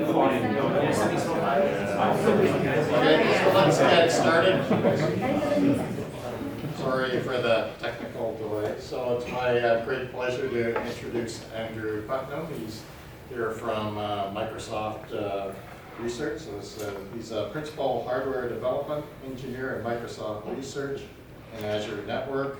so let's get started. Sorry for the technical delay. So it's my great pleasure to introduce Andrew Putnam. He's here from Microsoft Research. So he's a principal hardware development engineer at Microsoft Research and Azure Network.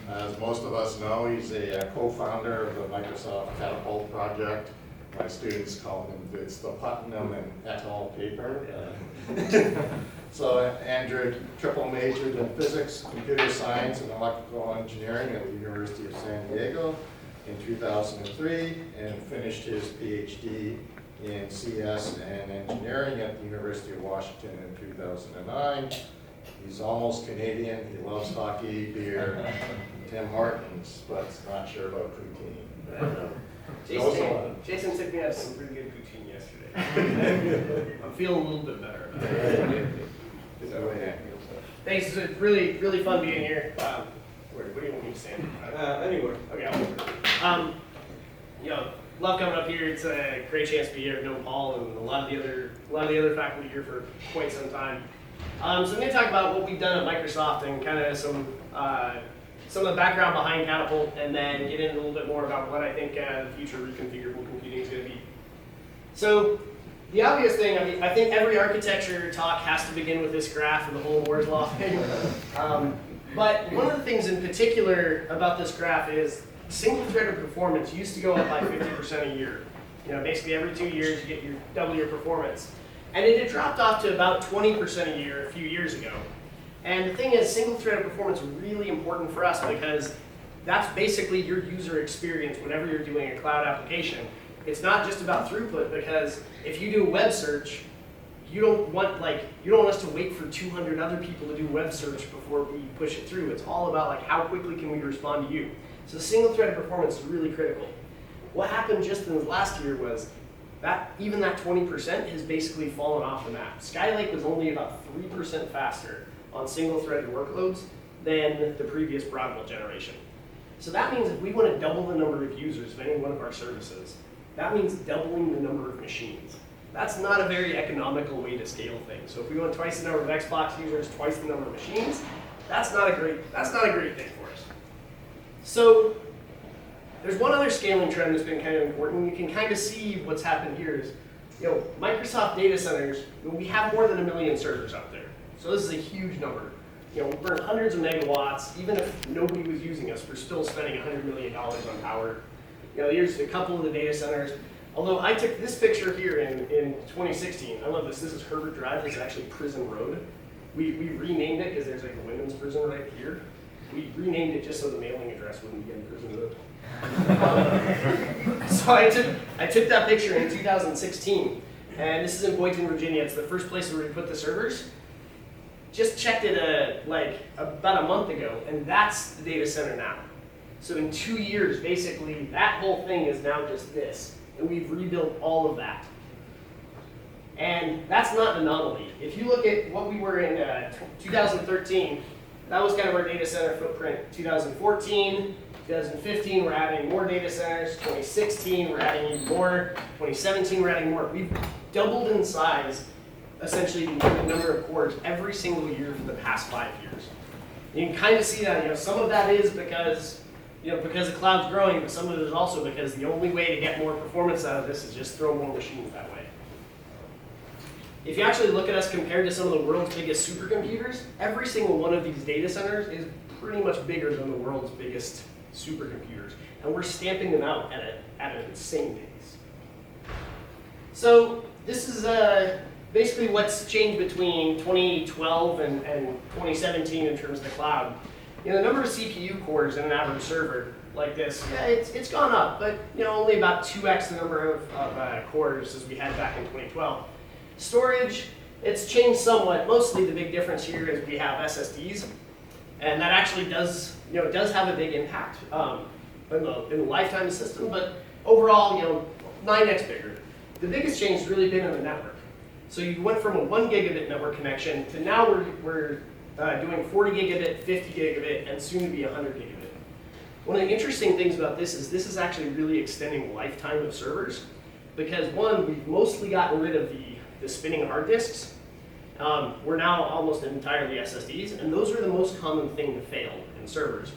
As most of us know, he's a co-founder of the Microsoft Catapult project. My students call him, it's the Putnam and et al. Paper. So Andrew triple majored in physics, computer science, and electrical engineering at the University of San Diego in 2003, and finished his PhD in CS and engineering at the University of Washington in 2009. He's almost Canadian. He loves hockey, beer, Tim Hortons, but not sure about poutine. Jason took me out some pretty good poutine yesterday. I'm feeling a little bit better about it. Thanks. It's really, really fun being here. Where do you want me to stand? Anywhere. Okay. Love coming up here. It's a great chance to be here. I've known Paul and a lot of the other faculty here for quite some time. So I'm going to talk about what we've done at Microsoft and kind of some of the background behind Catapult, and then get into a little bit more about what I think the future reconfigurable computing is going to be. So the obvious thing, I think every architecture talk has to begin with this graph and the whole Moore's Law thing. But one of the things in particular about this graph is single-threaded performance used to go up by 50% a year. Basically every 2 years you get double your performance. And it had dropped off to about 20% a year a few years ago. And the thing is, single-threaded performance is really important for us because that's basically your user experience whenever you're doing a cloud application. It's not just about throughput, because if you do a web search, you don't want us to wait for 200 other people to do web search before we push it through. It's all about how quickly can we respond to you. So single-threaded performance is really critical. What happened just in the last year was that even that 20% has basically fallen off the map. Skylake was only about 3% faster on single-threaded workloads than the previous Broadwell generation. So that means if we want to double the number of users of any one of our services, that means doubling the number of machines. That's not a very economical way to scale things. So if we want twice the number of Xbox users, twice the number of machines, that's not a great thing for us. So there's one other scaling trend that's been kind of important. You can kind of see what's happened here is, Microsoft data centers, we have more than 1 million servers out there. So this is a huge number. We burn hundreds of megawatts. Even if nobody was using us, we're still spending $100 million on power. Here's a couple of the data centers. Although I took this picture here in 2016. I love this. This is Herbert Drive. This is actually Prison Road. We renamed it because there's like a women's prison right here. We renamed it just so the mailing address wouldn't be in Prison Road. So I took that picture in 2016. And this is in Boynton, Virginia. It's the first place where we put the servers. Just checked it about a month ago, and that's the data center now. So in 2 years, basically, that whole thing is now just this, and we've rebuilt all of that. And that's not an anomaly. If you look at what we were in 2013, that was kind of our data center footprint. 2014, 2015, we're adding more data centers. 2016, we're adding even more. 2017, we're adding more. We've doubled in size, essentially, the number of cores every single year for the past 5 years. You can kind of see that. Some of that is because the cloud's growing, but some of it is also because the only way to get more performance out of this is just throw more machines that way. If you actually look at us compared to some of the world's biggest supercomputers, every single one of these data centers is pretty much bigger than the world's biggest supercomputers, and we're stamping them out at an insane pace. So this is basically what's changed between 2012 and 2017 in terms of the cloud. The number of CPU cores in an average server like this, it's gone up, but only about 2x the number of cores as we had back in 2012. Storage, it's changed somewhat. Mostly the big difference here is we have SSDs, and that actually does have a big impact in the lifetime of the system, but overall, 9x bigger. The biggest change has really been in the network. So you went from a 1 gigabit network connection to now we're doing 40 gigabit, 50 gigabit, and soon to be 100 gigabit. One of the interesting things about this is actually really extending the lifetime of servers. because one, we've mostly gotten rid of the spinning hard disks. We're now almost entirely SSDs, and those are the most common thing to fail in servers.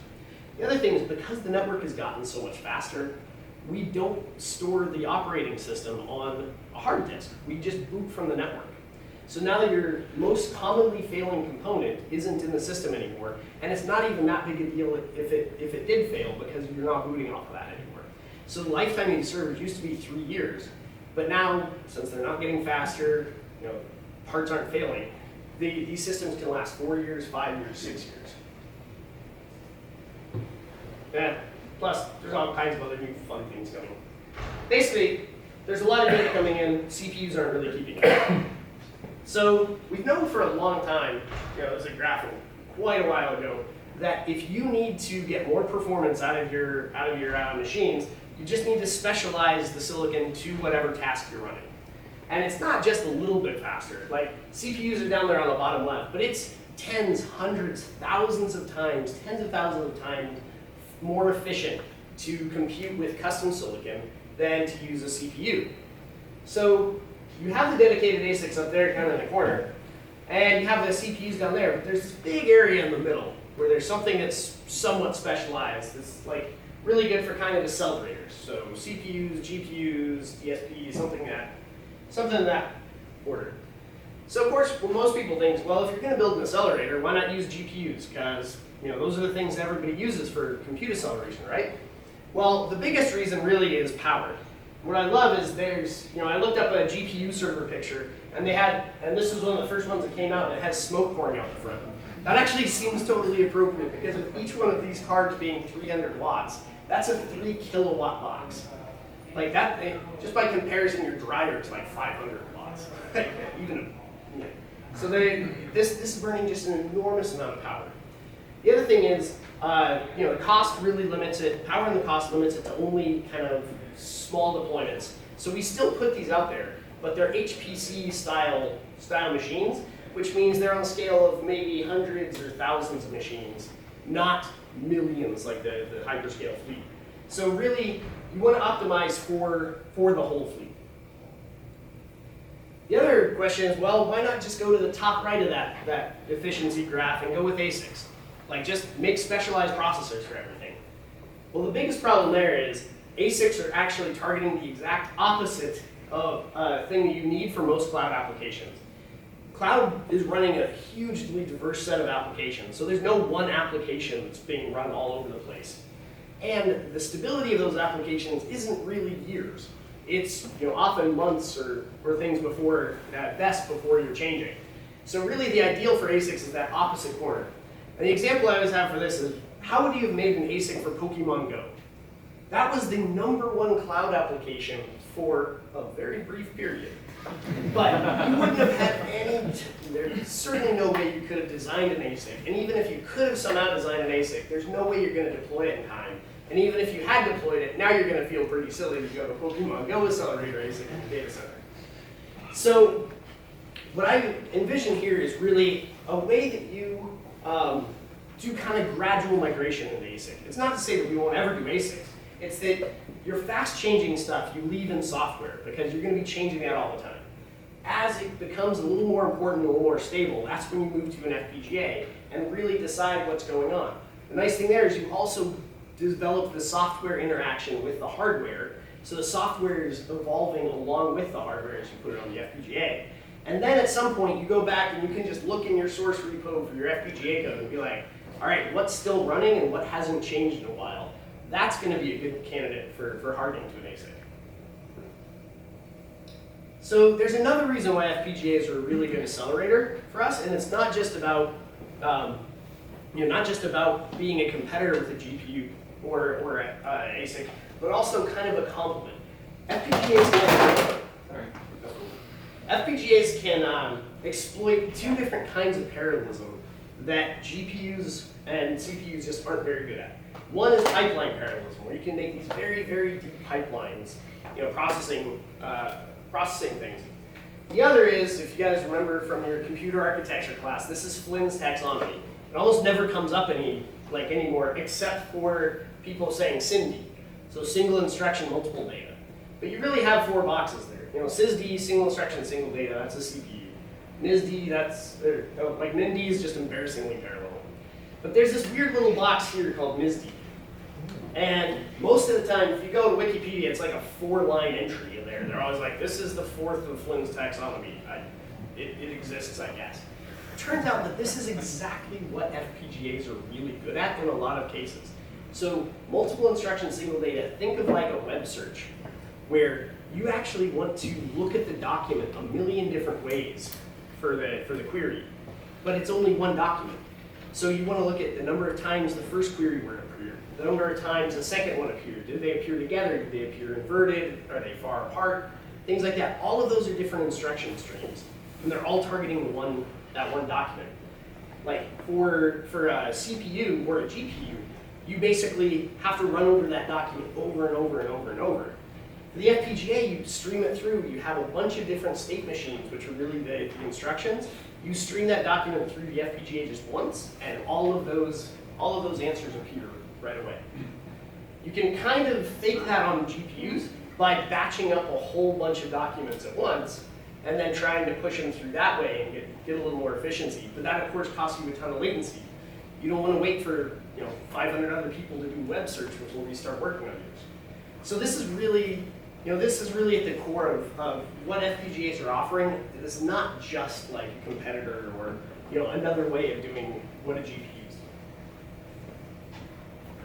The other thing is because the network has gotten so much faster, we don't store the operating system on a hard disk. We just boot from the network. So now your most commonly failing component isn't in the system anymore, and it's not even that big a deal if it did fail because you're not booting off of that anymore. So the lifetime of these servers used to be 3 years, but now, since they're not getting faster, parts aren't failing, these systems can last 4 years, 5 years, 6 years. Yeah. Plus, there's all kinds of other new fun things coming. Basically, there's a lot of data coming in, CPUs aren't really keeping up. So we've known for a long time, there's a graph quite a while ago, that if you need to get more performance out of your machines, you just need to specialize the silicon to whatever task you're running. And it's not just a little bit faster. Like CPUs are down there on the bottom left, but it's tens, hundreds, thousands of times, tens of thousands of times more efficient to compute with custom silicon than to use a CPU. So you have the dedicated ASICs up there kind of in the corner, and you have the CPUs down there. But there's this big area in the middle where there's something that's somewhat specialized. It's like really good for kind of accelerators. So CPUs, GPUs, DSPs, something in that order. So of course, what most people think is, well, if you're going to build an accelerator, why not use GPUs? Because those are the things that everybody uses for compute acceleration, right? Well, the biggest reason really is power. What I love is I looked up a GPU server picture, and this was one of the first ones that came out, and it has smoke pouring out the front. That actually seems totally appropriate, because with each one of these cards being 300 watts, that's a 3 kilowatt box. Like that, just by comparison, your dryer to like 500 watts. So this is burning just an enormous amount of power. The other thing is, the cost really limits it. Power and the cost limits it to only kind of small deployments. So we still put these out there, but they're HPC style machines, which means they're on the scale of maybe hundreds or thousands of machines, not millions like the HyperScale fleet. So really, you want to optimize for the whole fleet. The other question is, well, why not just go to the top right of that efficiency graph and go with ASICs? Like just make specialized processors for everything. Well, the biggest problem there is ASICs are actually targeting the exact opposite of thing that you need for most cloud applications. Cloud is running a hugely diverse set of applications, so there's no one application that's being run all over the place. And the stability of those applications isn't really years. It's often months or things before, at best, before you're changing. So really the ideal for ASICs is that opposite corner. And the example I always have for this is, how would you have made an ASIC for Pokemon Go? That was the #1 cloud application for a very brief period. But you wouldn't have had there's certainly no way you could have designed an ASIC. And even if you could have somehow designed an ASIC, there's no way you're going to deploy it in time. And even if you had deployed it, now you're going to feel pretty silly to go to Pokemon Go accelerator ASIC in the data center. So what I envision here is really a way that you do kind of gradual migration into ASIC. It's not to say that we won't ever do ASICs. It's that your fast-changing stuff you leave in software because you're going to be changing that all the time. As it becomes a little more important, a little more stable, that's when you move to an FPGA and really decide what's going on. The nice thing there is you also develop the software interaction with the hardware, so the software is evolving along with the hardware as you put it on the FPGA. And then at some point you go back and you can just look in your source repo for your FPGA code and be like, all right, what's still running and what hasn't changed in a while? That's going to be a good candidate for hardening to an ASIC. So there's another reason why FPGAs are a really good accelerator for us, and it's not just about being a competitor with a GPU or an ASIC, but also kind of a complement. FPGAs can exploit two different kinds of parallelism that GPUs and CPUs just aren't very good at. One is pipeline parallelism, where you can make these very, very deep pipelines, processing things. The other is, if you guys remember from your computer architecture class, this is Flynn's taxonomy. It almost never comes up anymore, except for people saying SIMD, so single instruction, multiple data. But you really have 4 boxes there. You know, SysD, single instruction, single data, that's a CPU. NISD, like NIND is just embarrassingly parallel. But there's this weird little box here called NISD. And most of the time, if you go to Wikipedia, it's like a 4-line entry in there. They're always like, this is the 4th of Flynn's taxonomy. It exists, I guess. Turns out that this is exactly what FPGAs are really good at in a lot of cases. So multiple instruction, single data, think of like a web search, where you actually want to look at the document a million different ways for the query, but it's only one document. So you want to look at the number of times the first query word appeared, the number of times the second one appeared. Did they appear together? Did they appear inverted? Are they far apart? Things like that. All of those are different instruction streams, and they're all targeting that one document. Like for a CPU or a GPU, you basically have to run over that document over and over and over and over. For the FPGA, you stream it through. You have a bunch of different state machines, which are really the instructions. You stream that document through the FPGA just once, and all of those answers appear right away. You can kind of fake that on GPUs by batching up a whole bunch of documents at once, and then trying to push them through that way and get a little more efficiency. But that, of course, costs you a ton of latency. You don't want to wait for 500 other people to do web search before we start working on yours. So this is really at the core of what FPGAs are offering. It is not just like a competitor or another way of doing what a GPU is.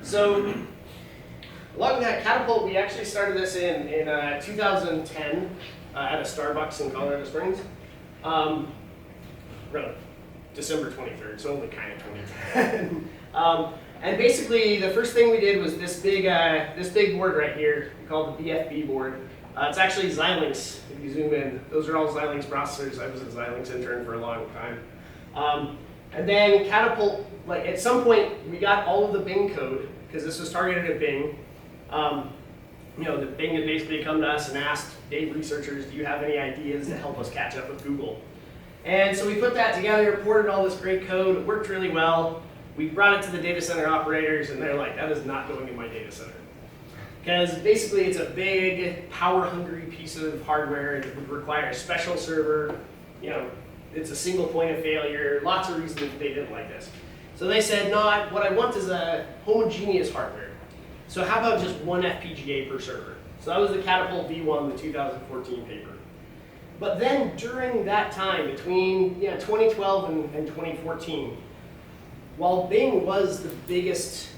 So along with that, Catapult, we actually started this in 2010 at a Starbucks in Colorado Springs. December 23rd, so only kind of 2010. And basically, the first thing we did was this big board right here, called the BFB board. It's actually Xilinx, if you zoom in. Those are all Xilinx processors. I was a Xilinx intern for a long time. And then Catapult, like at some point, we got all of the Bing code, because this was targeted at Bing. The Bing had basically come to us and asked, Dave researchers, do you have any ideas to help us catch up with Google? And so we put that together, ported all this great code. It worked really well. We brought it to the data center operators, and they're like, that is not going in my data center. Because basically it's a big, power-hungry piece of hardware. It would require a special server. It's a single point of failure. Lots of reasons they didn't like this. So they said, no, what I want is a homogeneous hardware. So how about just one FPGA per server? So that was the Catapult V1, the 2014 paper. But then during that time, between 2012 and 2014, while Bing was the biggest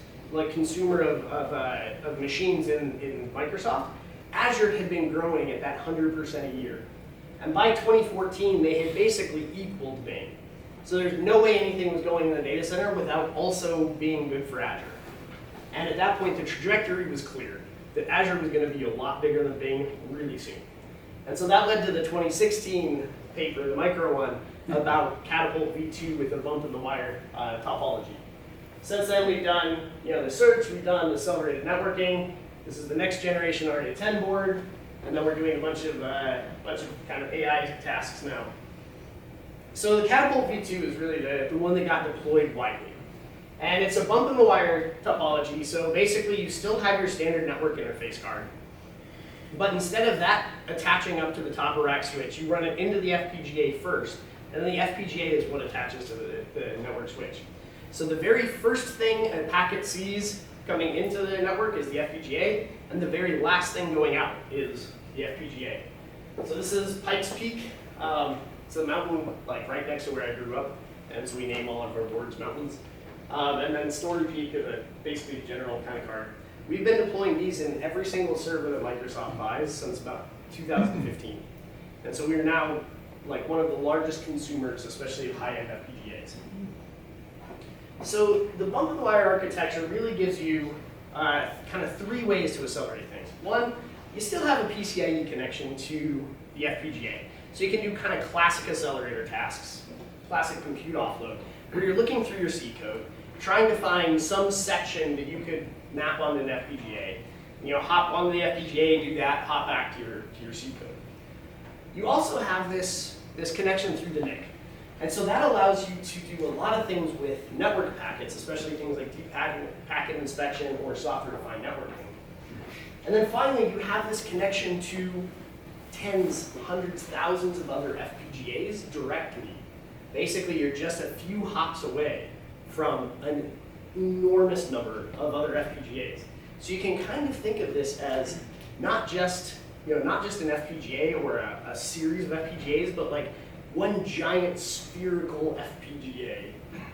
consumer of machines in Microsoft, Azure had been growing at that 100% a year. And by 2014, they had basically equaled Bing. So there's no way anything was going in the data center without also being good for Azure. And at that point, the trajectory was clear, that Azure was going to be a lot bigger than Bing really soon. And so that led to the 2016 paper, the micro one, about Catapult V2 with a bump in the wire topology. Since then, we've done the search, we've done accelerated networking. This is the next generation RA10 board, and then we're doing a bunch of kind of AI tasks now. So the Catapult V2 is really the one that got deployed widely. And it's a bump in the wire topology, so basically you still have your standard network interface card. But instead of that attaching up to the top of rack switch, you run it into the FPGA first, and then the FPGA is what attaches to the network switch. So the very first thing a packet sees coming into the network is the FPGA, and the very last thing going out is the FPGA. So this is Pikes Peak. It's a mountain right next to where I grew up, and so we name all of our boards mountains. And then Story Peak is basically a general kind of card. We've been deploying these in every single server that Microsoft buys since about 2015. And so we are now one of the largest consumers, especially of high-end FPGAs. So the bump in the wire architecture really gives you kind of 3 ways to accelerate things. One, you still have a PCIe connection to the FPGA. So you can do kind of classic accelerator tasks, classic compute offload, where you're looking through your C code, trying to find some section that you could map onto an FPGA. Hop onto the FPGA, do that, hop back to your C code. You also have this connection through the NIC. And so that allows you to do a lot of things with network packets, especially things like deep packet inspection or software-defined networking. And then finally, you have this connection to tens, hundreds, thousands of other FPGAs directly. Basically, you're just a few hops away from an enormous number of other FPGAs. So you can kind of think of this as not just an FPGA or a series of FPGAs, but like one giant spherical FPGA,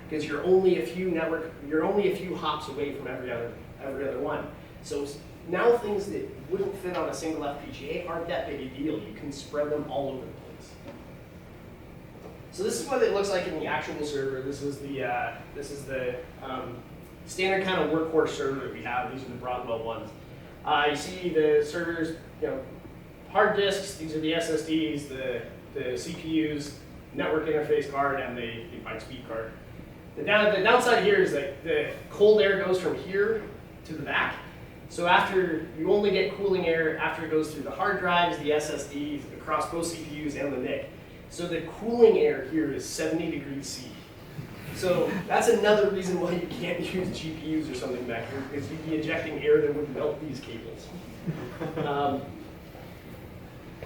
because you're only a few hops away from every other one. So now things that wouldn't fit on a single FPGA aren't that big a deal. You can spread them all over the place. So this is what it looks like in the actual server. This is the standard kind of workhorse server that we have. These are the Broadwell ones. You see the servers, hard disks. These are the SSDs, the CPUs, network interface card, and the byte speed card. The downside here is that the cold air goes from here to the back. So after you only get cooling air after it goes through the hard drives, the SSDs, across both CPUs and the NIC. So the cooling air here is 70 degrees C. So that's another reason why you can't use GPUs or something back here, because you'd be ejecting air that would melt these cables.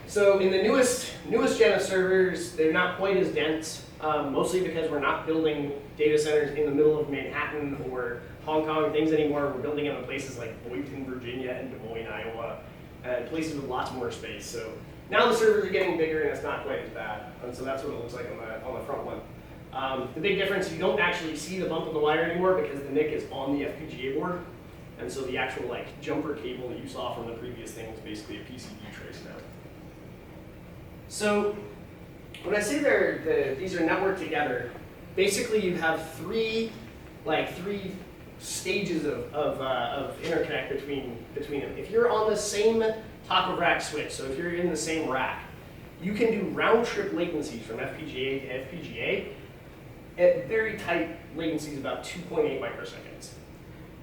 So in the newest gen of servers, they're not quite as dense, mostly because we're not building data centers in the middle of Manhattan or Hong Kong things anymore. We're building them in places like Boynton, Virginia, and Des Moines, Iowa, and places with lots more space. So now the servers are getting bigger and it's not quite as bad. And so that's what it looks like on the front one. The big difference, you don't actually see the bump in the wire anymore because the NIC is on the FPGA board. And so the actual jumper cable that you saw from the previous thing is basically a PCB trace now. So when I say these are networked together, basically you have three stages of interconnect between them. If you're on the same top of rack switch, so if you're in the same rack, you can do round trip latencies from FPGA to FPGA at very tight latencies, about 2.8 microseconds.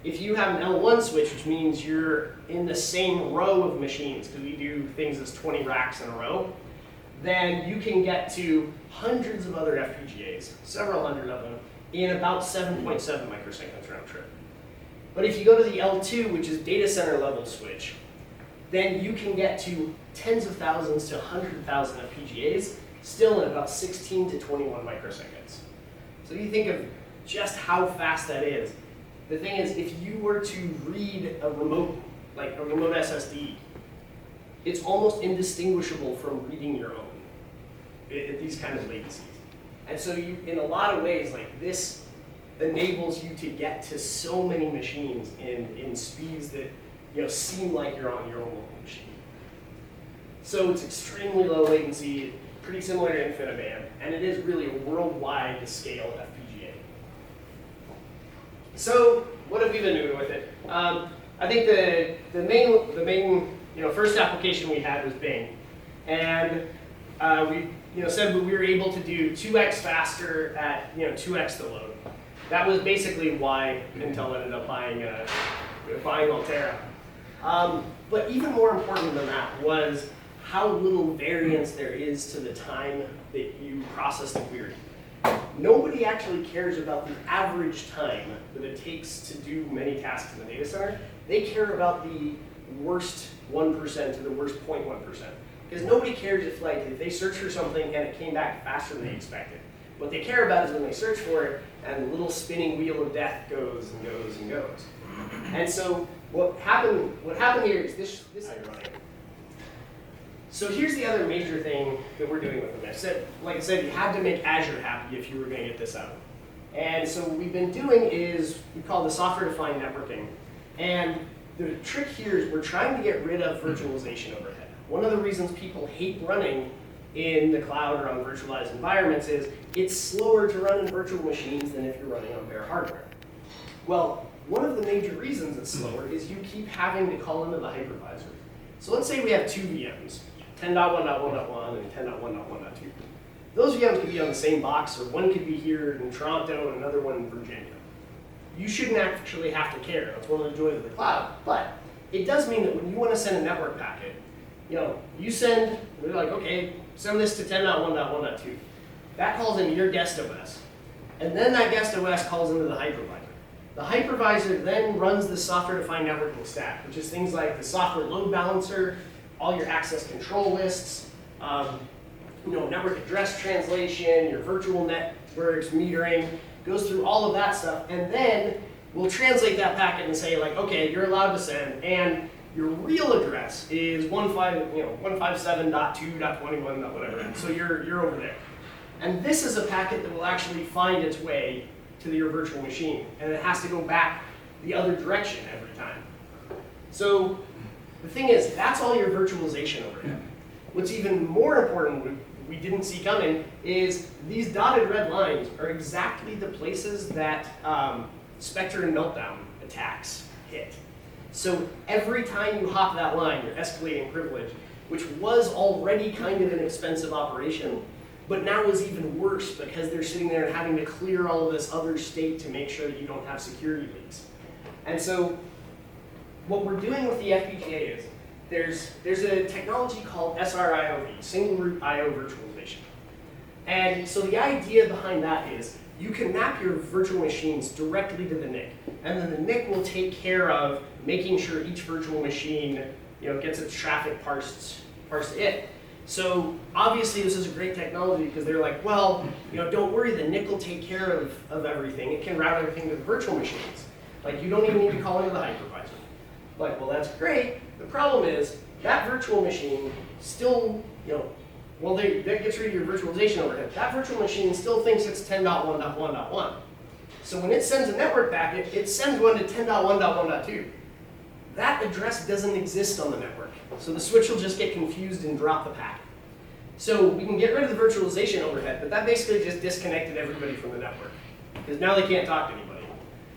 If you have an L1 switch, which means you're in the same row of machines, because we do things as 20 racks in a row, then you can get to hundreds of other FPGAs, several hundred of them, in about 7.7 microseconds round trip. But if you go to the L2, which is data center level switch, then you can get to tens of thousands to 100,000 FPGAs, still in about 16 to 21 microseconds. So you think of just how fast that is. The thing is, if you were to read a remote SSD, it's almost indistinguishable from reading your own at these kind of latencies. And so you, in a lot of ways, this enables you to get to so many machines in speeds that seem like you're on your own local machine. So it's extremely low latency, pretty similar to InfiniBand, and it is really a worldwide scale FPGA. So what have we been doing with it? I think the main first application we had was Bing, and we said we were able to do 2x faster at 2x the load. That was basically why Intel ended up buying Altera. But even more important than that was how little variance there is to the time that you process the query. Nobody actually cares about the average time that it takes to do many tasks in the data center. They care about the worst 1% to the worst 0.1%. Because nobody cares if they search for something and it came back faster than they expected. What they care about is when they search for it and the little spinning wheel of death goes and goes and goes. And so what happened here is this running. So here's the other major thing that we're doing with them. Like I said, you had to make Azure happy if you were going to get this out. And so what we've been doing is we call the software-defined networking. And the trick here is we're trying to get rid of virtualization overhead. One of the reasons people hate running in the cloud or on virtualized environments is it's slower to run in virtual machines than if you're running on bare hardware. Well, one of the major reasons it's slower is you keep having to call into the hypervisor. So let's say we have two VMs, 10.1.1.1 and 10.1.1.2. Those VMs could be on the same box, or one could be here in Toronto and another one in Virginia. You shouldn't actually have to care. That's one of the joys of the cloud. But it does mean that when you want to send a network packet, we're like, okay, send this to 10.1.1.2. That calls into your guest OS. And then that guest OS calls into the hypervisor. The hypervisor then runs the software-defined networking stack, which is things like the software load balancer, all your access control lists, network address translation, your virtual networks, metering, goes through all of that stuff, and then we'll translate that packet and say like, okay, you're allowed to send, and your real address is 157.2.21, whatever. So you're over there. And this is a packet that will actually find its way to your virtual machine, and it has to go back the other direction every time. So the thing is, that's all your virtualization overhead. What's even more important, we didn't see coming, is these dotted red lines are exactly the places that Spectre and Meltdown attacks hit. So every time you hop that line, you're escalating privilege, which was already kind of an expensive operation, but now is even worse because they're sitting there and having to clear all of this other state to make sure that you don't have security leaks. And so what we're doing with the FPGA is there's a technology called SRIOV, Single Root I/O Virtualization. And so the idea behind that is you can map your virtual machines directly to the NIC, and then the NIC will take care of making sure each virtual machine gets its traffic parsed to it. So obviously this is a great technology because they're like, well, don't worry, the NIC will take care of everything. It can route everything to the virtual machines. Like, you don't even need to call into the hypervisor. Like, well, that's great. The problem is that virtual machine still, that gets rid of your virtualization overhead. That virtual machine still thinks it's 10.1.1.1. So when it sends a network packet, it sends one to 10.1.1.2. That address doesn't exist on the network. So the switch will just get confused and drop the packet. So we can get rid of the virtualization overhead, but that basically just disconnected everybody from the network, because now they can't talk to anybody.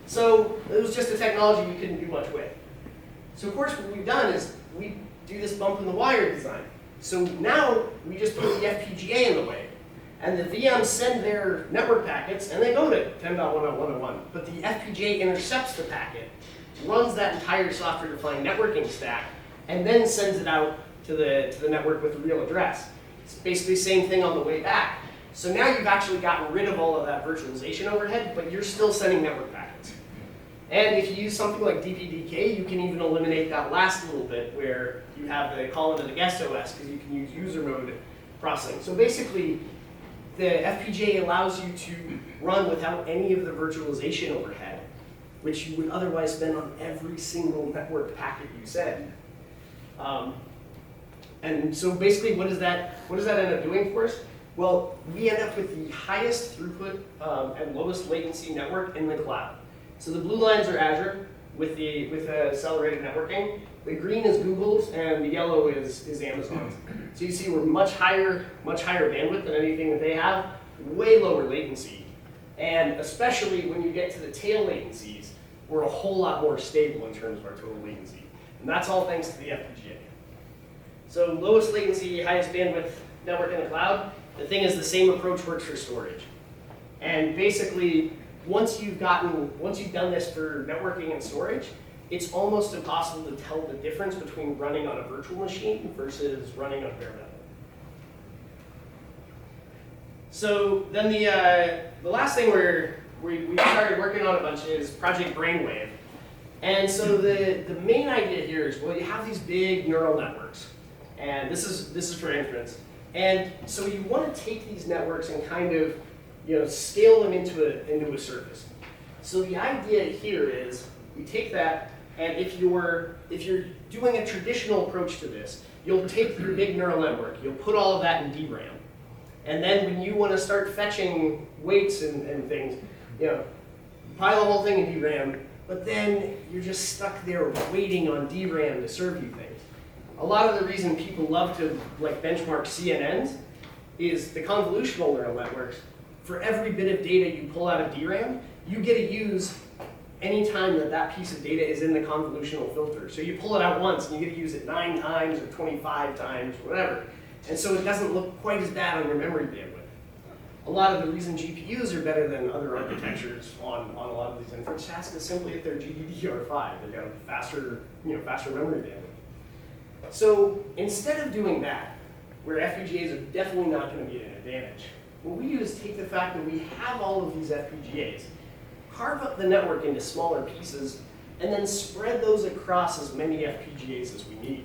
So it was just a technology we couldn't do much with. So of course what we've done is we do this bump in the wire design. So now we just put the FPGA in the way, and the VMs send their network packets, and they go to 10.1.1.1. But the FPGA intercepts the packet, runs that entire software-defined networking stack, and then sends it out to the network with the real address. It's basically the same thing on the way back. So now you've actually gotten rid of all of that virtualization overhead, but you're still sending network packets. And if you use something like DPDK, you can even eliminate that last little bit where you have the call into the guest OS, because you can use user mode processing. So basically, the FPGA allows you to run without any of the virtualization overhead, which you would otherwise spend on every single network packet you send. And so basically, what does that end up doing for us? Well, we end up with the highest throughput and lowest latency network in the cloud. So the blue lines are Azure with accelerated networking. The green is Google's, and the yellow is Amazon's. So you see we're much higher bandwidth than anything that they have, way lower latency. And especially when you get to the tail latencies, we're a whole lot more stable in terms of our total latency. And that's all thanks to the FPGA. So lowest latency, highest bandwidth network in the cloud. The thing is, the same approach works for storage. And basically, once you've done this for networking and storage, it's almost impossible to tell the difference between running on a virtual machine versus running on bare metal. So then the last thing we started working on a bunch is Project BrainWave. And so the main idea here is, well, you have these big neural networks, and this is for inference. And so you want to take these networks and kind of scale them into a surface. So the idea here is we take that, and if you're doing a traditional approach to this, you'll take your big neural network, you'll put all of that in DRAM. And then when you want to start fetching weights and things, pile the whole thing in DRAM, but then you're just stuck there waiting on DRAM to serve you things. A lot of the reason people love to benchmark CNNs is the convolutional neural networks. For every bit of data you pull out of DRAM, you get to use any time that piece of data is in the convolutional filter. So you pull it out once and you get to use it 9 times or 25 times, whatever. And so it doesn't look quite as bad on your memory bandwidth. A lot of the reason GPUs are better than other architectures on a lot of these inference tasks is simply if they're GDDR5. They've got a faster memory bandwidth. So instead of doing that, where FPGAs are definitely not going to be an advantage, what we do is take the fact that we have all of these FPGAs, carve up the network into smaller pieces, and then spread those across as many FPGAs as we need.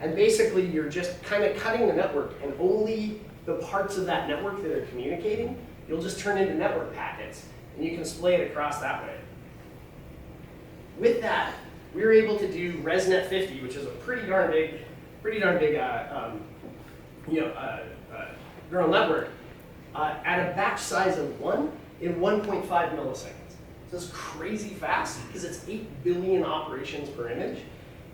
And basically, you're just kind of cutting the network, and only the parts of that network that are communicating, you'll just turn into network packets, and you can splay it across that way. With that, we were able to do ResNet 50, which is a pretty darn big neural network, at a batch size of 1 in 1.5 milliseconds. So it's crazy fast because it's 8 billion operations per image.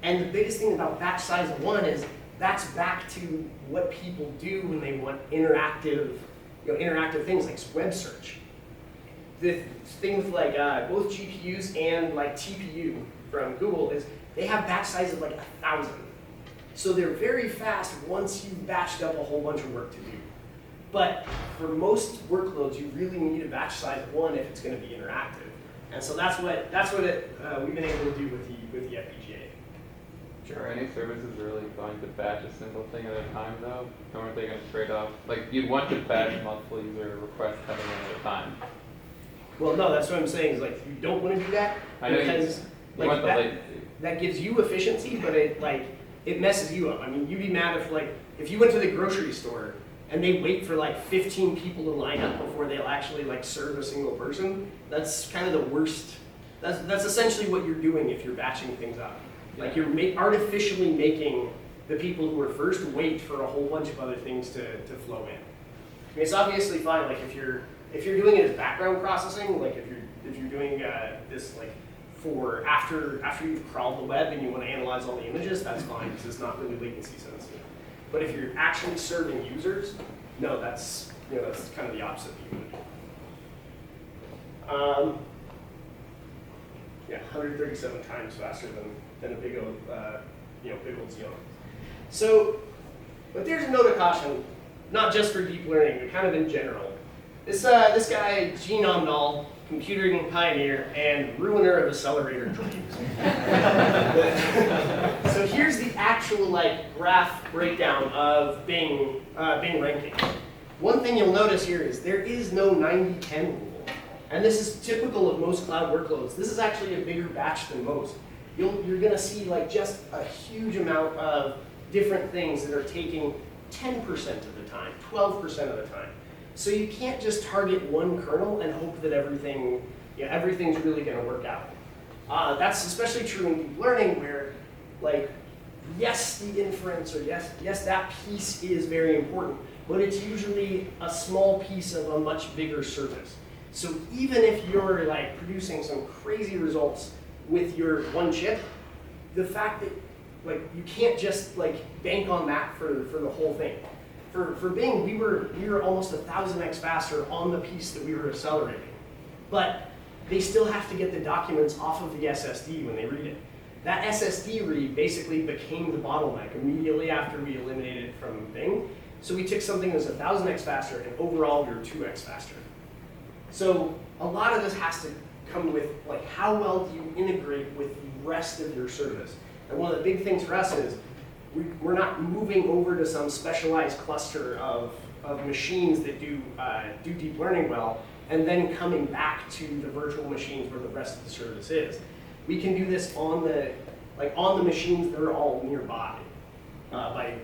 And the biggest thing about batch size of 1 is that's back to what people do when they want interactive things like web search. The thing with like both GPUs and like TPU from Google is they have batch size of like 1,000. So they're very fast once you've batched up a whole bunch of work to do. But for most workloads, you really need a batch size of 1 if it's going to be interactive. And so that's what we've been able to do with the FPGA. Are any services really going to batch a single thing at a time, though? Or are they going to trade off? Like, you'd want to batch multiple user requests coming in at a time. Well, no, that's what I'm saying. Is like you don't want to do that because you want the latency. That gives you efficiency, but it messes you up. I mean, you'd be mad if you went to the grocery store and they wait for like 15 people to line up before they'll actually like serve a single person. That's kind of the worst. That's essentially what you're doing if you're batching things up. Like you're artificially making the people who are first wait for a whole bunch of other things to flow in. I mean, it's obviously fine. Like if you're doing it as background processing, like if you're doing this like for after you've crawled the web and you want to analyze all the images, that's fine because it's not really latency sensitive. But if you're actually serving users, no, that's kind of the opposite that you would do. 137 times faster than a big old Xeon. So, but there's a note of caution, not just for deep learning, but kind of in general. This guy, Gene Omdahl, computing pioneer and ruiner of accelerator dreams. So here's the actual graph breakdown of Bing ranking. One thing you'll notice here is there is no 90-10 rule. And this is typical of most cloud workloads. This is actually a bigger batch than most. You're going to see just a huge amount of different things that are taking 10% of the time, 12% of the time. So you can't just target one kernel and hope that everything's really going to work out. That's especially true in deep learning where, yes, the inference or yes, that piece is very important, but it's usually a small piece of a much bigger service. So even if you're producing some crazy results with your one chip, the fact that you can't just bank on that for the whole thing. For Bing, we were almost 1,000x faster on the piece that we were accelerating, but they still have to get the documents off of the SSD when they read it. That SSD read basically became the bottleneck immediately after we eliminated it from Bing. So we took something that was 1,000x faster, and overall we were 2x faster. So a lot of this has to come with how well do you integrate with the rest of your service. And one of the big things for us is we're not moving over to some specialized cluster of machines that do deep learning well, and then coming back to the virtual machines where the rest of the service is. We can do this on the machines that are all nearby by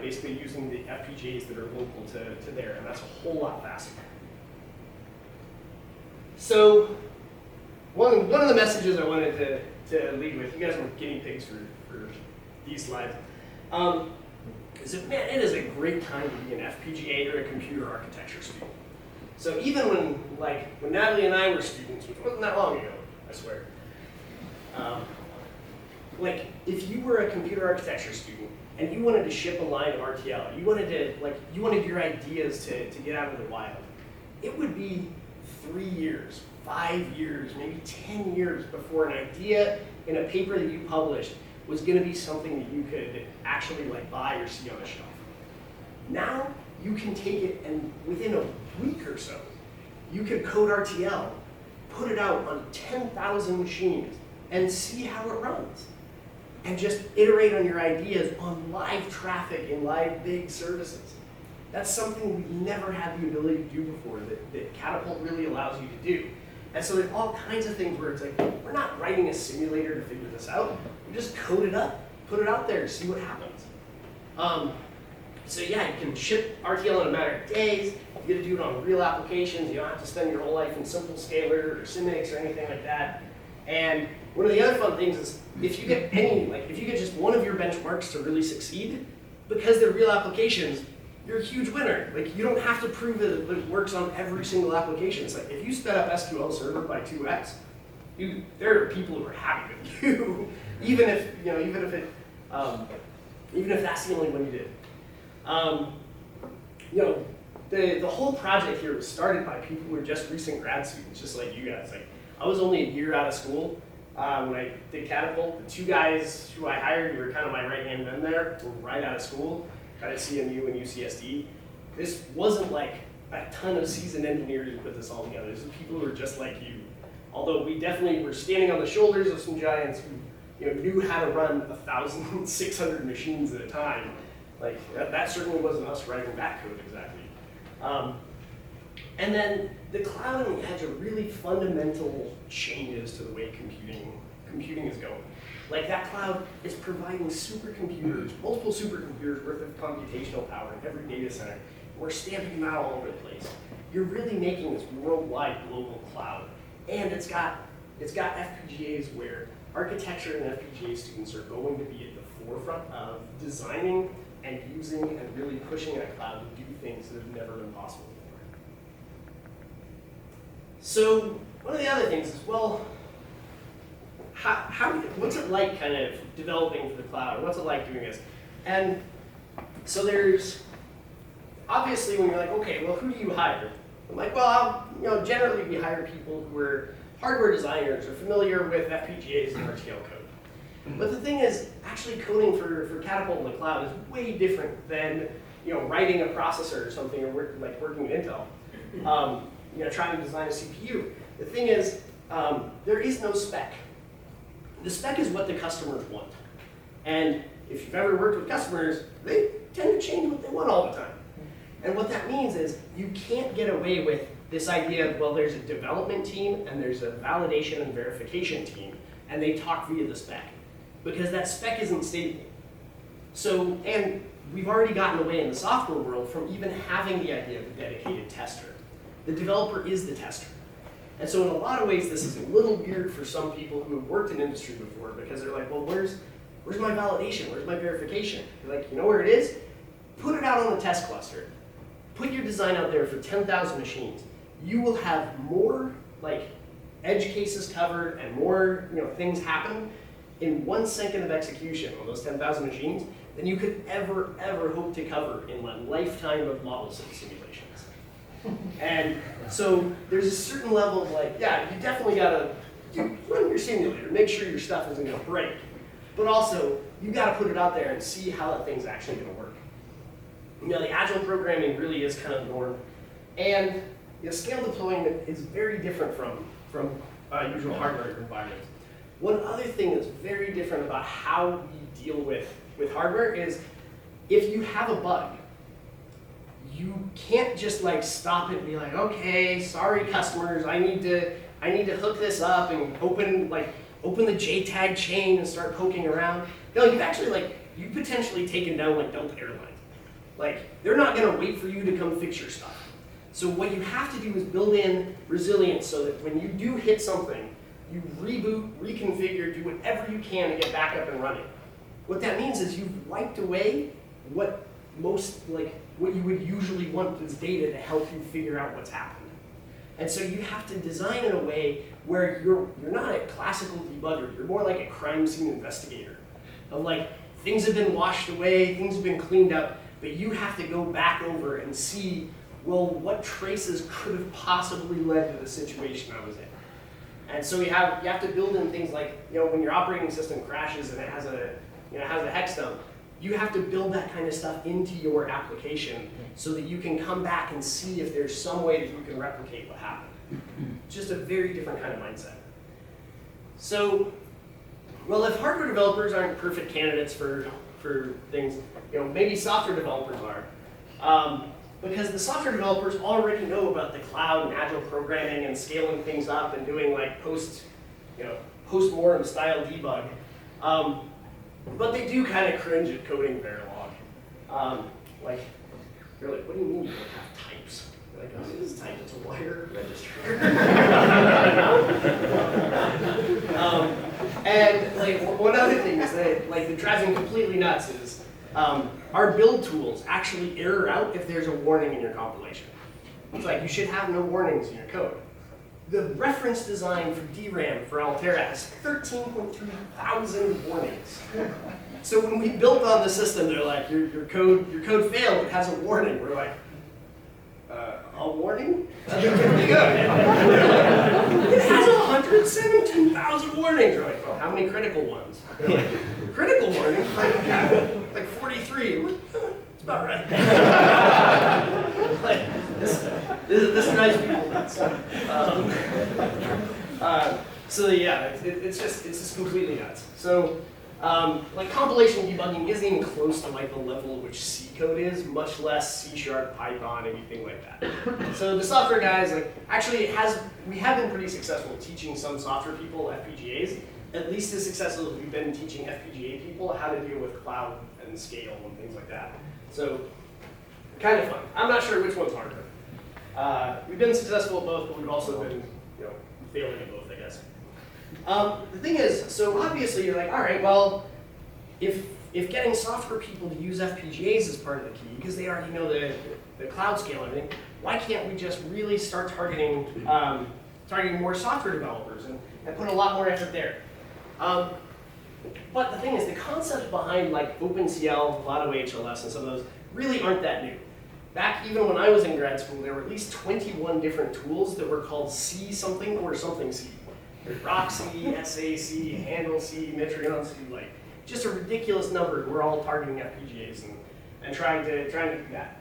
basically using the FPGAs that are local to there, and that's a whole lot faster. So one of the messages I wanted to lead with, you guys were guinea pigs for these slides, is that, man, it is a great time to be an FPGA or a computer architecture student. So even when Natalie and I were students, which wasn't that long ago, I swear, if you were a computer architecture student and you wanted to ship a line of RTL, you wanted your ideas to get out of the wild, it would be 3 years, 5 years, maybe 10 years before an idea in a paper that you published was going to be something that you could actually buy or see on a shelf. Now you can take it and within a week or so, you could code RTL, put it out on 10,000 machines, and see how it runs. And just iterate on your ideas on live traffic in live big services. That's something we never had the ability to do before that Catapult really allows you to do. And so there's all kinds of things where it's like, we're not writing a simulator to figure this out. We just code it up, put it out there, see what happens. So yeah, you can ship RTL in a matter of days. You get to do it on real applications. You don't have to spend your whole life in Simple Scalar or Symix or anything like that. And one of the other fun things is if you get if you get just one of your benchmarks to really succeed, because they're real applications, you're a huge winner. Like, you don't have to prove that it works on every single application. It's like, if you sped up SQL Server by 2x, there are people who are happy with you, even if that's the only one you did. The whole project here was started by people who were just recent grad students, just like you guys. Like, I was only a year out of school when I did Catapult. The two guys who I hired, who were kind of my right-hand men there, were right out of school, kind of CMU and UCSD. This wasn't like a ton of seasoned engineers who put this all together. This is people who are just like you. Although we definitely were standing on the shoulders of some giants who knew how to run 1,600 machines at a time. Like, that certainly wasn't us writing that code exactly. And then the cloud and the edge are really fundamental changes to the way computing is going. Like, that cloud is providing supercomputers, multiple supercomputers worth of computational power in every data center. We're stamping them out all over the place. You're really making this worldwide global cloud. And it's got FPGAs where architecture and FPGA students are going to be at the forefront of designing and using and really pushing that cloud to do things that have never been possible before. So one of the other things is, well, what's it like kind of developing for the cloud? What's it like doing this? And so there's, obviously when you're like, okay, well, who do you hire? I'm like, well, generally we hire people who are hardware designers or familiar with FPGAs and RTL code. But the thing is, actually coding for Catapult in the cloud is way different than writing a processor or something, or working with Intel. Trying to design a CPU. The thing is, there is no spec. The spec is what the customers want. And if you've ever worked with customers, they tend to change what they want all the time. And what that means is you can't get away with this idea of, well, there's a development team and there's a validation and verification team, and they talk via the spec. Because that spec isn't stable. So, and we've already gotten away in the software world from even having the idea of a dedicated tester. The developer is the tester. And so in a lot of ways, this is a little weird for some people who have worked in industry before, because they're like, well, where's my validation? Where's my verification? You're like, you know where it is? Put it out on the test cluster. Put your design out there for 10,000 machines. You will have more edge cases covered and more things happen in 1 second of execution on those 10,000 machines than you could ever hope to cover in a lifetime of model simulations. And so there's a certain level of yeah, you definitely gotta run your simulator, make sure your stuff isn't gonna break. But also, you gotta put it out there and see how that thing's actually gonna work. The agile programming really is kind of the norm. And scale deployment is very different from usual hardware environments. One other thing that's very different about how we deal with hardware is if you have a bug, you can't just stop it and be like, okay, sorry customers, I need to hook this up and open the JTAG chain and start poking around. You've actually you've potentially taken down Delta Airlines. They're not gonna wait for you to come fix your stuff. So what you have to do is build in resilience so that when you do hit something, you reboot, reconfigure, do whatever you can to get back up and running. What that means is you've wiped away what you would usually want as data to help you figure out what's happened. And so you have to design in a way where you're not a classical debugger, you're more like a crime scene investigator. Of things have been washed away, things have been cleaned up, but you have to go back over and see, well, what traces could have possibly led to the situation I was in. And so you have to build in things when your operating system crashes and it has a hex dump, you have to build that kind of stuff into your application so that you can come back and see if there's some way that you can replicate what happened. Just a very different kind of mindset. So, well, if hardware developers aren't perfect candidates for things, maybe software developers are. because the software developers already know about the cloud and agile programming and scaling things up and doing like post-mortem style debug. But they do kind of cringe at coding Verilog. Like, you're like, what do you mean you don't have types? You're like, oh, this is type, it's a wire register. And like, one other thing is that like that drives me completely nuts is our build tools actually error out if there's a warning in your compilation. It's like you should have no warnings in your code. The reference design for DRAM for Altera has 13.3 thousand warnings. So when we built on the system, they're like, your code failed, it has a warning. We're like, a warning? It has 117,000 warnings. We're like, well, how many critical ones? They're like, critical warnings? Like 43. It's about right. Like, this drives people nuts. So yeah, it's just completely nuts. So like compilation debugging isn't even close to like the level at which C code is, much less C#, Python, anything like that. So the software guys, like actually we have been pretty successful teaching some software people FPGAs, at least as successful as we've been teaching FPGA people how to deal with cloud and scale and things like that. So kind of fun. I'm not sure which one's harder. We've been successful at both, but we've also been, failing at both, I guess. The thing is, so obviously you're like, all right, well, if getting software people to use FPGAs is part of the key, because they already know the cloud scale and everything, why can't we just really start targeting more software developers and put a lot more effort there? But the thing is, the concepts behind like OpenCL, Lotto HLS, and some of those really aren't that new. Back even when I was in grad school, there were at least 21 different tools that were called C something or something C. There's Roxy, SAC, Handle C, Metron C, like just a ridiculous number. We're all targeting FPGAs and trying to do that.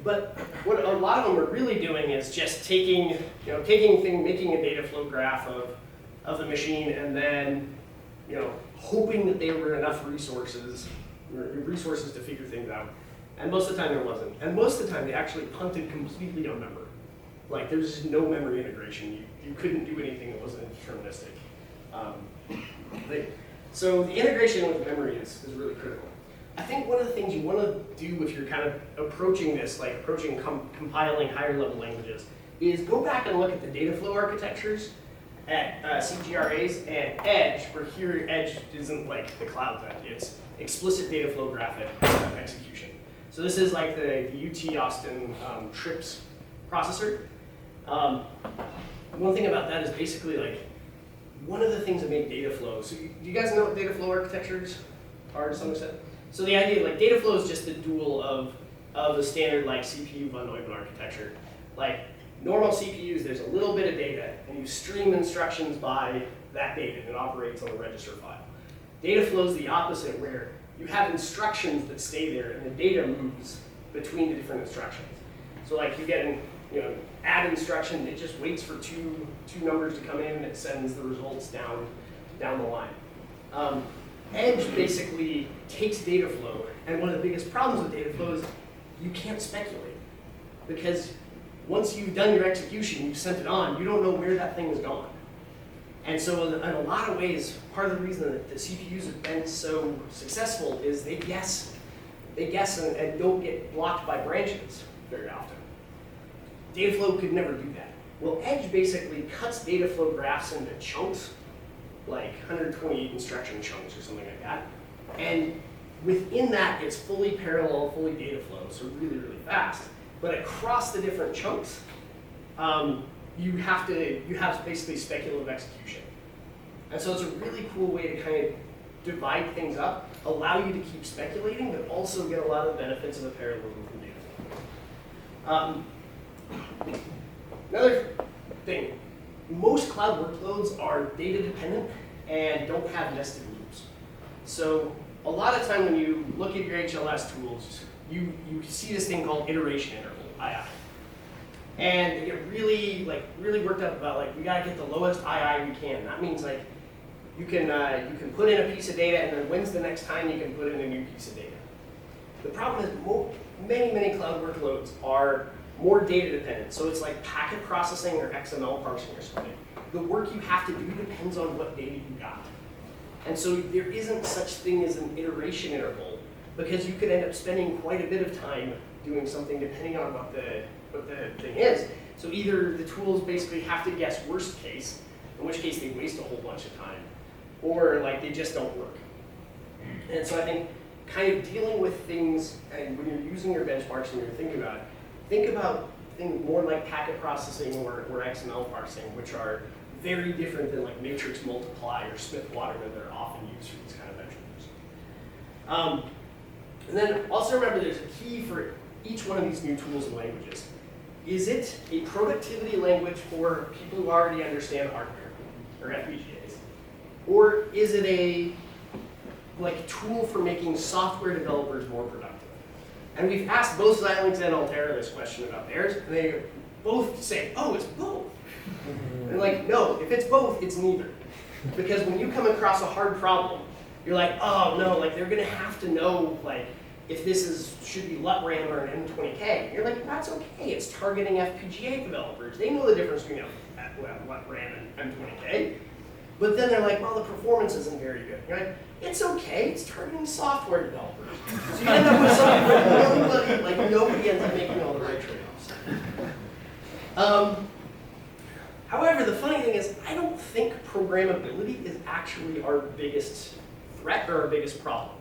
But what a lot of them are really doing is just making a data flow graph of the machine, and then hoping that there were enough resources to figure things out. And most of the time there wasn't. And most of the time they actually punted completely on memory. Like there's just no memory integration. You couldn't do anything that wasn't deterministic. So the integration with memory is really critical. I think one of the things you want to do if you're kind of approaching this, like approaching compiling higher level languages, is go back and look at the data flow architectures at CGRAs and Edge, where here Edge isn't like the cloud thing. It's explicit data flow graphic execution. So this is like the UT Austin TRIPS processor. One thing about that is basically like one of the things that make data flow. So do you guys know what data flow architectures are to some extent? So the idea like data flow is just the dual of the standard like CPU von Neumann architecture. Like normal CPUs, there's a little bit of data and you stream instructions by that data and it operates on a register file. Data flow is the opposite, where you have instructions that stay there and the data moves between the different instructions. So like you get an add instruction, it just waits for two numbers to come in and it sends the results down the line. Edge basically takes data flow, and one of the biggest problems with data flow is you can't speculate. Because once you've done your execution, you've sent it on, you don't know where that thing is gone. And so in a lot of ways, part of the reason that the CPUs have been so successful is they guess and don't get blocked by branches very often. Data flow could never do that. Well, Edge basically cuts data flow graphs into chunks, like 128 instruction chunks or something like that. And within that, it's fully parallel, fully data flow, so really, really fast. But across the different chunks, you have basically speculative execution. And so it's a really cool way to kind of divide things up, allow you to keep speculating, but also get a lot of the benefits of the parallelism from data flow. Another thing, most cloud workloads are data dependent and don't have nested loops. So a lot of time when you look at your HLS tools, you see this thing called iteration interval, II. And they get really worked up about like, we gotta get the lowest II we can. That means like, you can put in a piece of data and then when's the next time you can put in a new piece of data? The problem is many cloud workloads are more data dependent. So it's like packet processing or XML parsing or something. The work you have to do depends on what data you got. And so there isn't such thing as an iteration interval, because you could end up spending quite a bit of time doing something depending on what the thing is. So either the tools basically have to guess worst case, in which case they waste a whole bunch of time, or like they just don't work. And so I think kind of dealing with things, and when you're using your benchmarks and you're thinking about it, think about things more like packet processing or XML parsing, which are very different than like matrix multiply or Smith-Waterman that are often used for these kind of benchmarks. And then also remember there's a key for each one of these new tools and languages. Is it a productivity language for people who already understand hardware, or FPGAs? Or is it a tool for making software developers more productive? And we've asked both Xilinx and Altera this question about theirs, and they both say, oh, it's both. And like, no, if it's both, it's neither. Because when you come across a hard problem, you're like, oh no, like they're gonna have to know like if this should be LUTRAM or an M20K. And you're like, that's okay, it's targeting FPGA developers. They know the difference between LUTRAM and M20K. But then they're like, well, the performance isn't very good. You're like, it's okay, it's targeting software developers. So you end up with something where nobody ends up making all the right trade-offs. However, the funny thing is, I don't think programmability is actually our biggest threat or our biggest problem.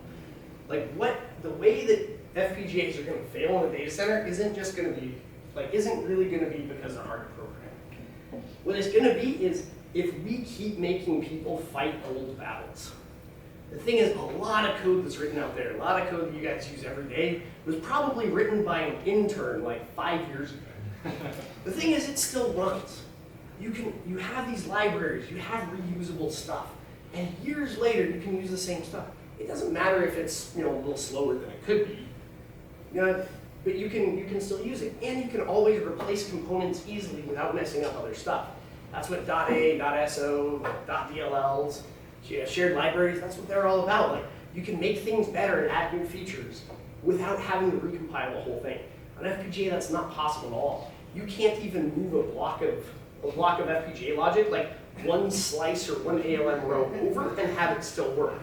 Like the way that FPGAs are going to fail in the data center isn't really going to be because they're hard to program. What it's going to be is if we keep making people fight old battles. The thing is, a lot of code that's written out there, a lot of code that you guys use every day, was probably written by an intern like 5 years ago. The thing is, it still runs. You have these libraries, you have reusable stuff, and years later you can use the same stuff. It doesn't matter if it's a little slower than it could be, but you can still use it, and you can always replace components easily without messing up other stuff. That's what .A, .so, .dlls, shared libraries, that's what they're all about. Like, you can make things better and add new features without having to recompile the whole thing. On FPGA, that's not possible at all. You can't even move a block of FPGA logic, like one slice or one ALM row over, and have it still work.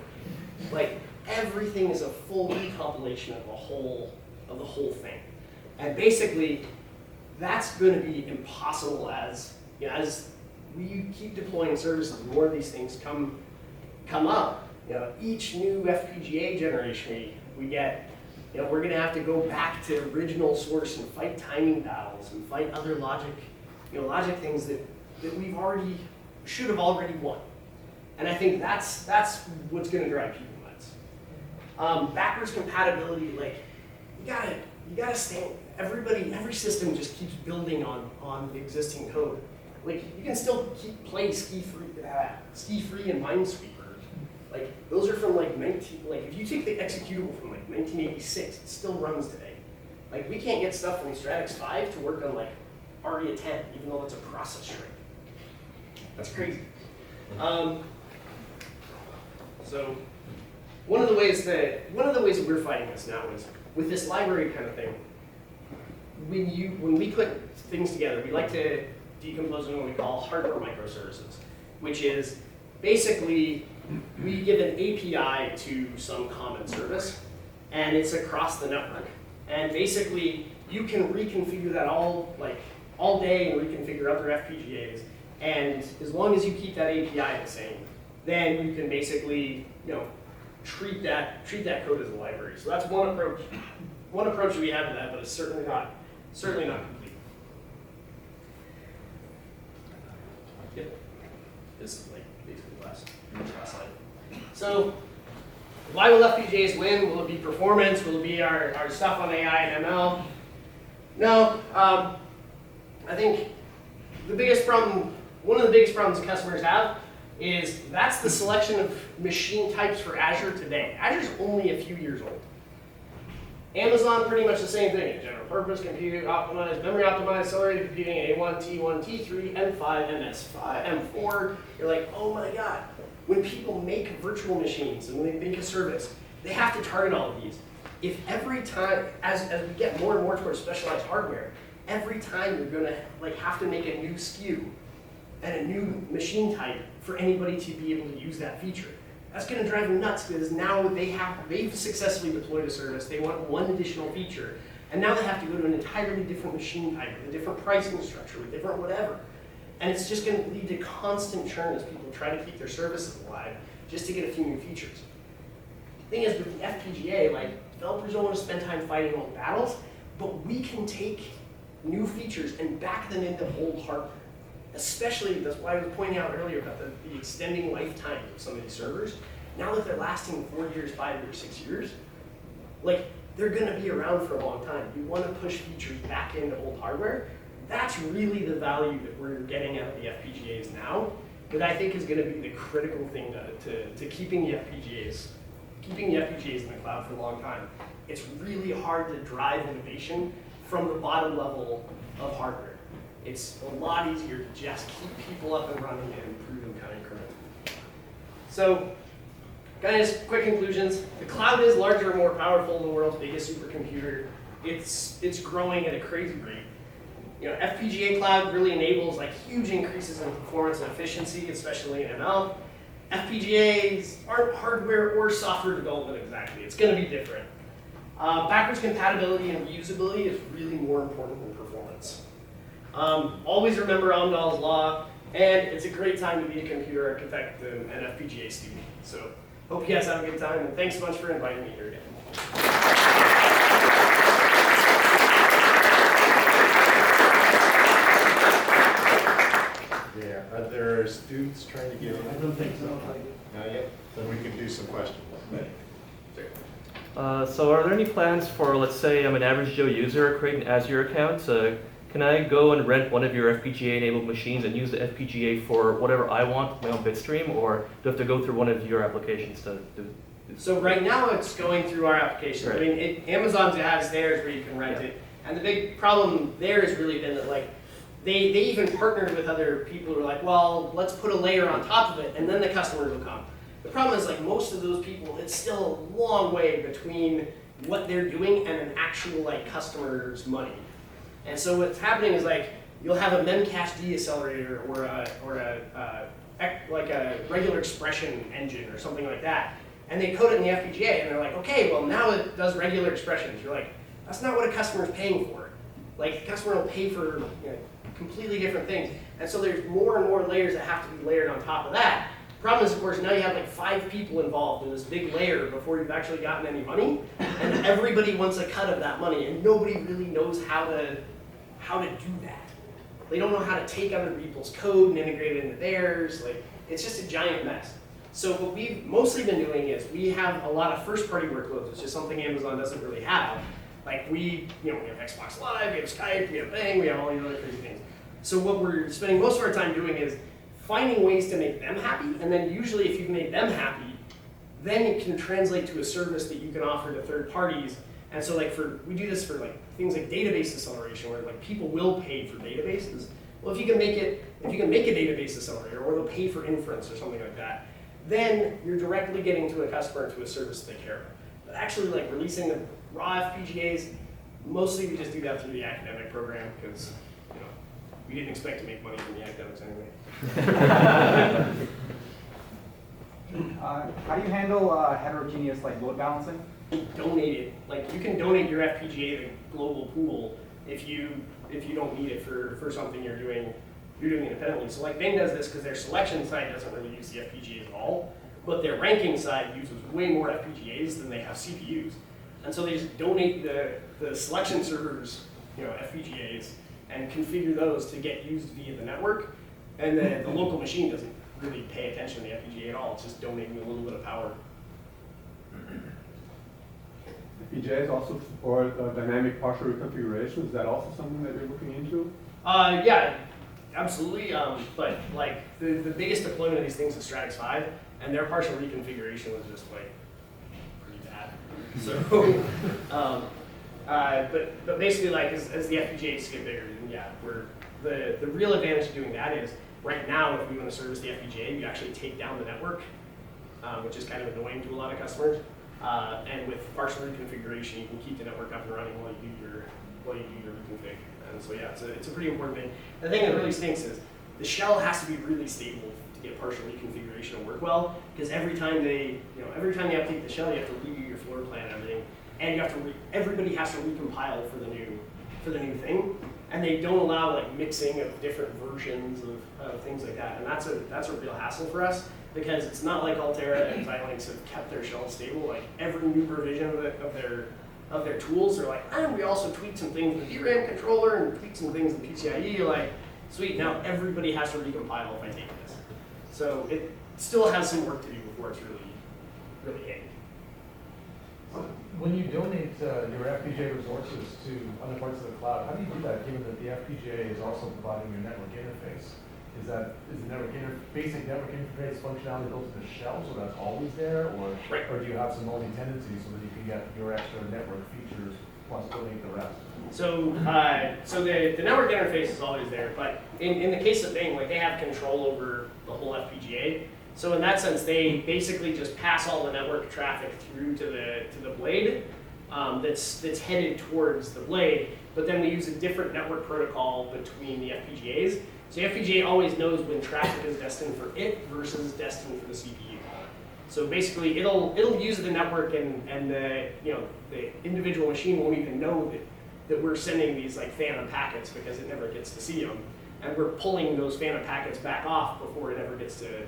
Like, everything is a full recompilation of the whole thing. And basically, that's going to be impossible as we keep deploying services, more of these things come up. Each new FPGA generation we get, we're going to have to go back to original source and fight timing battles and fight other logic things that we've should have already won. And I think that's what's going to drive people nuts. Backwards compatibility, you gotta stand. Every system just keeps building on the existing code. Like, you can still play ski free and Minesweeper. Like, those are from if you take the executable from 1986, it still runs today. Like, we can't get stuff from Stratix 5 to work on ARIA 10, even though it's a process shrink. That's crazy. So one of the ways that we're fighting this now is with this library kind of thing. When we put things together, we like to decompose in what we call hardware microservices, which is basically we give an API to some common service, and it's across the network. And basically, you can reconfigure that all day and reconfigure other FPGAs. And as long as you keep that API the same, then you can basically treat that code as a library. So that's one approach. One approach we have to that, but it's certainly not complete. Yep. This is basically the last slide. So why will FPGAs win? Will it be performance? Will it be our stuff on AI and ML? No. I think one of the biggest problems customers have is that's the selection of machine types for Azure today. Azure's only a few years old. Amazon, pretty much the same thing. General purpose, compute optimized, memory optimized, accelerated computing, A1, T1, T3, M5, MS5, M4. You're like, oh my God. When people make virtual machines and when they make a service, they have to target all of these. if every time, as we get more and more towards specialized hardware, every time you're gonna like have to make a new SKU and a new machine type for anybody to be able to use that feature. That's gonna drive them nuts because now they've successfully deployed a service, they want one additional feature, and now they have to go to an entirely different machine type with a different pricing structure, with different whatever. And it's just gonna lead to constant churn as people try to keep their services alive just to get a few new features. The thing is with the FPGA, like developers don't want to spend time fighting old battles, but we can take new features and back them into old hardware. Especially, that's why I was pointing out earlier about the extending lifetime of some of these servers. Now that they're lasting 4 years, 5 years, 6 years, like they're gonna be around for a long time. You wanna push features back into old hardware. That's really the value that we're getting out of the FPGAs now, that I think is gonna be the critical thing to keeping the FPGAs in the cloud for a long time. It's really hard to drive innovation from the bottom level of hardware. It's a lot easier to just keep people up and running and improve them kind of incrementally. So, guys, quick conclusions. The cloud is larger and more powerful than the world's biggest supercomputer. It's growing at a crazy rate. You know, FPGA cloud really enables like huge increases in performance and efficiency, especially in ML. FPGAs aren't hardware or software development exactly. It's going to be different. Backwards compatibility and reusability is really more important than performance. Always remember Amdahl's law, and it's a great time to be a computer architect and an FPGA student. So hope you guys have a good time, and thanks so much for inviting me here again. Yeah, are there students trying to get in? I don't think so. Not yet? Then we can do some questions. So are there any plans for, let's say I'm an average Joe user, create an Azure account, can I go and rent one of your FPGA-enabled machines and use the FPGA for whatever I want, my own bitstream, or do I have to go through one of your applications to do? So right now it's going through our application. Right. I mean, Amazon has theirs where you can rent it. And the big problem there has really been that like, they even partnered with other people who are like, well, let's put a layer on top of it and then the customers will come. The problem is like most of those people, it's still a long way between what they're doing and an actual like customer's money. And so what's happening is like, you'll have a Memcached accelerator or a regular expression engine or something like that. And they code it in the FPGA and they're like, okay, well now it does regular expressions. You're like, that's not what a customer is paying for. Like the customer will pay for completely different things. And so there's more and more layers that have to be layered on top of that. Problem is, of course, now you have like 5 people involved in this big layer before you've actually gotten any money, and everybody wants a cut of that money, and nobody really knows how to do that. They don't know how to take other people's code and integrate it into theirs. Like, it's just a giant mess. So what we've mostly been doing is we have a lot of first-party workloads, which is something Amazon doesn't really have. Like we have Xbox Live, we have Skype, we have Bing, we have all these other crazy things. So what we're spending most of our time doing is finding ways to make them happy, and then usually if you've made them happy, then it can translate to a service that you can offer to third parties. And so like we do this for like things like database acceleration, where like people will pay for databases. Well, if you can make a database accelerator, or they'll pay for inference or something like that, then you're directly getting to a customer to a service they care about. But actually like releasing the raw FPGAs, mostly we just do that through the academic program because we didn't expect to make money from the academics anyway. How do you handle heterogeneous like load balancing? Donate it. Like you can donate your FPGA to global pool if you don't need it for something you're doing independently. So like Bing does this because their selection side doesn't really use the FPGAs at all, but their ranking side uses way more FPGAs than they have CPUs. And so they just donate the selection servers, FPGAs, and configure those to get used via the network. And then the local machine doesn't really pay attention to the FPGA at all. It's just donating a little bit of power. FPGAs also support dynamic partial reconfiguration. Is that also something that you're looking into? Yeah, absolutely. But like the biggest deployment of these things is Stratix 5, and their partial reconfiguration was just like pretty bad. So, but basically, like as the FPGAs get bigger, yeah, the real advantage of doing that is right now, if we want to service the FPGA, you actually take down the network, which is kind of annoying to a lot of customers. And with partial reconfiguration, you can keep the network up and running while you do your reconfig. And so yeah, it's a pretty important thing. The thing that really stinks is the shell has to be really stable to get partial reconfiguration to work well, because every time they update the shell, you have to redo your floor plan and everything, and you have to everybody has to recompile for the new thing, and they don't allow like mixing of different versions of things like that, and that's a real hassle for us, because it's not like Altera and Xilinx have kept their shell stable. Like every new revision of their tools, they're like, and we also tweaked some things in the DRAM controller and tweaked some things in PCIe. Like, sweet, now everybody has to recompile if I take this. So it still has some work to do before it's really hit. When you donate your FPGA resources to other parts of the cloud, how do you do that, given that the FPGA is also providing your network interface? Is the basic network interface functionality built into the shell, so that's always there, or do you have some multi-tenancy so that you can get your extra network features plus donate the rest? So, the network interface is always there, but in the case of Bing, like they have control over the whole FPGA. So in that sense, they basically just pass all the network traffic through to the blade that's headed towards the blade. But then we use a different network protocol between the FPGAs. So the FPGA always knows when traffic is destined for it versus destined for the CPU. So basically, it'll use the network, and the individual machine won't even know that we're sending these like phantom packets because it never gets to see them, and we're pulling those phantom packets back off before it ever gets to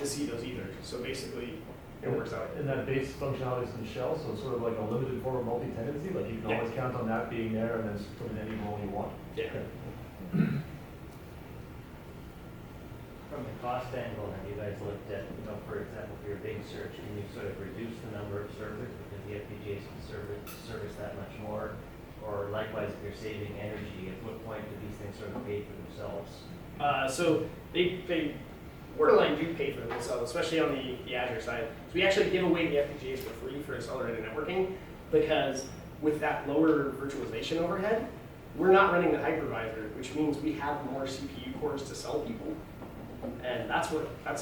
see those either. So basically, it works out. And that base functionality is in shell, so it's sort of like a limited form of multi-tenancy. Like you can always count on that being there, and then put in any role you want. Yeah. From the cost angle, have you guys looked at, for example, for your big search, can you sort of reduce the number of servers because the FPGAs can service that much more? Or likewise, if you're saving energy, at what point do these things sort of pay for themselves? So they borderline do pay for themselves, especially on the Azure side. So we actually give away the FPGAs for free for accelerated networking, because with that lower virtualization overhead, we're not running the hypervisor, which means we have more CPU cores to sell people. And that's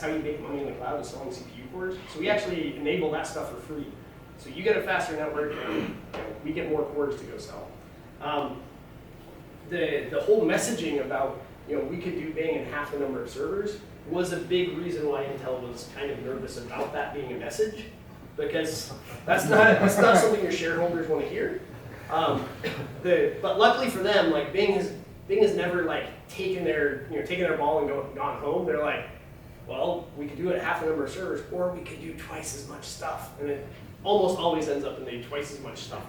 how you make money in the cloud, is selling CPU cores. So we actually enable that stuff for free. So you get a faster network, and we get more cores to go sell. The whole messaging about we could do Bing in half the number of servers was a big reason why Intel was kind of nervous about that being a message, because that's not something your shareholders want to hear. But luckily for them, like Bing has never like taken their ball and gone home. They're like, well, we could do it at half the number of servers, or we could do twice as much stuff, and it almost always ends up in the twice as much stuff.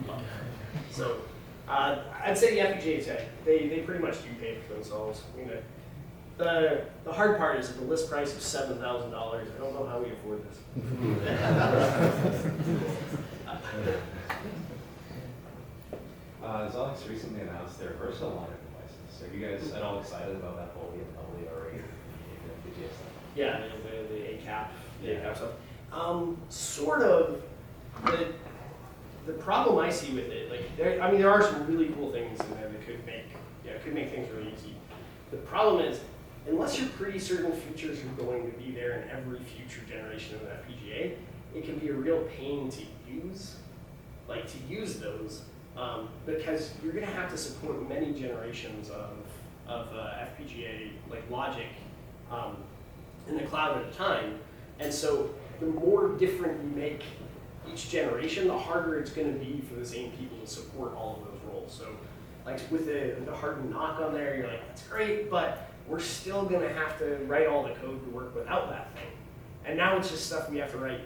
So I'd say the FPGAs, they pretty much do pay for themselves. I mean, the hard part is at the list price of $7,000. I don't know how we afford this. Xilinx recently announced their versatile line of devices. Are you guys at all excited about that whole already FPGA stuff? Yeah, the ACAP stuff. Sort of. The problem I see with it, like there are some really cool things in there that could make things really easy. The problem is, unless you're pretty certain features are going to be there in every future generation of that FPGA, it can be a real pain to use those, because you're going to have to support many generations of FPGA like logic in the cloud at a time, and so the more different you make each generation, the harder it's going to be for the same people to support all of those roles. So, like with the hardened knock on there, you're like, that's great, but we're still going to have to write all the code to work without that thing. And now it's just stuff we have to write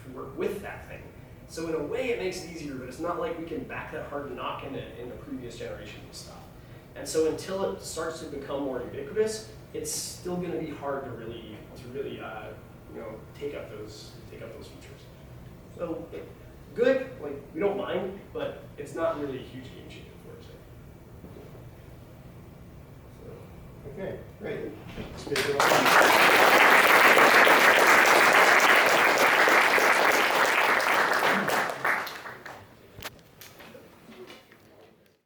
to work with that thing. So in a way, it makes it easier, but it's not like we can back that hardened knock in the previous generation of stuff. And so until it starts to become more ubiquitous, it's still going to be hard to really take up those features. So good, like we don't mind, but it's not really a huge game changer for us. Okay, great. Speaker.